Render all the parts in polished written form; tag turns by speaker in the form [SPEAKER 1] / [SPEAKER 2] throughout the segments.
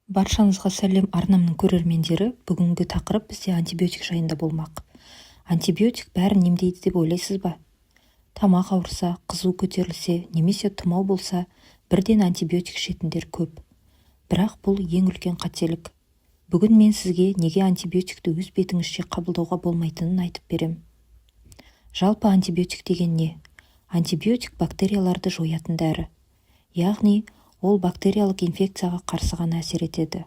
[SPEAKER 1] Баршаңызға сәлем, арнамның көрермендері. Бүгінгі тақырып бізде антибиотик жайында болмақ. Антибиотик бәрін емдейді деп ойлайсыз ба? Тамақ ауырса, қызу көтерілсе, немесе тұмау болса, бірден антибиотик ішетіндер көп. Бірақ бұл ең үлкен қателік. Бүгін мен сізге неге антибиотикті өз бетіңізше қабылдауға болмайтынын айтып берем. Жалпы антибиотик деген не? Антибиотик бактерияларды жоятын дәрі. Яғни, ол бактериялық инфекцияға қарсы ғана әсер етеді.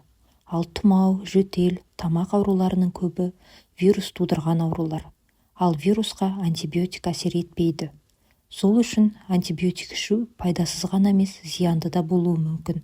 [SPEAKER 1] Ал тұмау, жөтел, тамақ ауруларының көбі вирус тудырған аурулар. Ал вирусқа антибиотик әсер етпейді. Сол үшін антибиотик ішу пайдасыз ғана емес, зиянды да болуы мүмкін.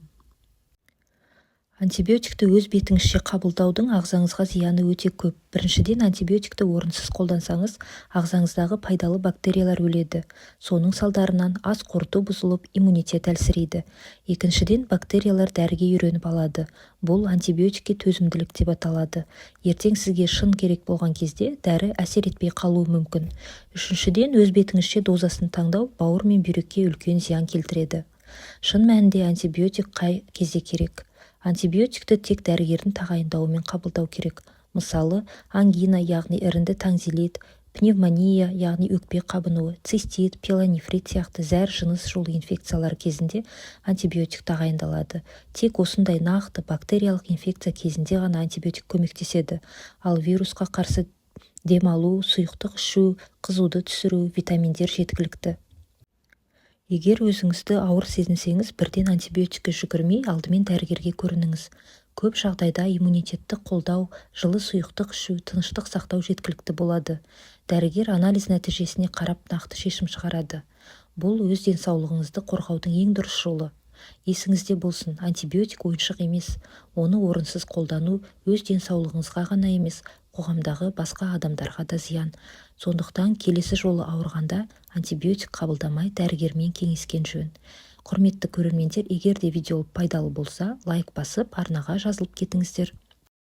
[SPEAKER 1] Антибиотикті өз бетіңізше қабылдаудың ағзаңызға зияны өте көп. Біріншіден, антибиотикті орынсыз қолдансаңыз, ағзаңыздағы пайдалы бактериялар өледі. Соның салдарынан ас қорыту бұзылып, иммунитет әлсірейді. Екіншіден, бактериялар дәріге үйреніп алады. Бұл антибиотикке төзімділік деп аталады. Ертең сізге шын керек болған кезде дәрі әсер етпей қалуы мүмкін. Үшіншіден, өз бетіңізше дозасын таңдау бауыр мен бүйрекке үлкен зиян келтіреді. Шын мәнінде антибиотик қай кезде керек? Антибиотикті тек дәрігердің тағайындауымен қабылдау керек. Мысалы, ангина, яғни іріңді тонзиллит, пневмония, яғни өкпе қабынуы, цистит, пиелонефрит сияқты зәр жыныс жолы инфекциялары кезінде антибиотик тағайындалады. Тек осындай нақты бактериялық инфекция кезінде ғана антибиотик көмектеседі. Ал вирусқа қарсы демалу, сұйықтық ішу, қызуды түсіру, витаминдер жеткілікті. Егер өзіңізді ауыр сезінсеңіз, бірден антибиотикке жүгірмей, алдымен дәрігерге көрініңіз. Көп жағдайда иммунитетті қолдау, жылы сұйықтық ішу, тыныштық сақтау жеткілікті болады. Дәрігер анализ нәтижесіне қарап нақты шешім шығарады. Бұл өз денсаулығыңызды қорғаудың ең дұрыс жолы. Есіңізде болсын, антибиотик ойыншық емес. Оны орынсыз қолдану өз денсаулығыңызға ғана емес, қоғамдағы басқа адамдарға да зиян. Сондықтан келесі жолы ауырғанда антибиотик қабылдамай дәрігермен кеңескен жөн. Құрметті көрермендер, егер де видео пайдалы болса, лайк басып, арнаға жазылып кетіңіздер.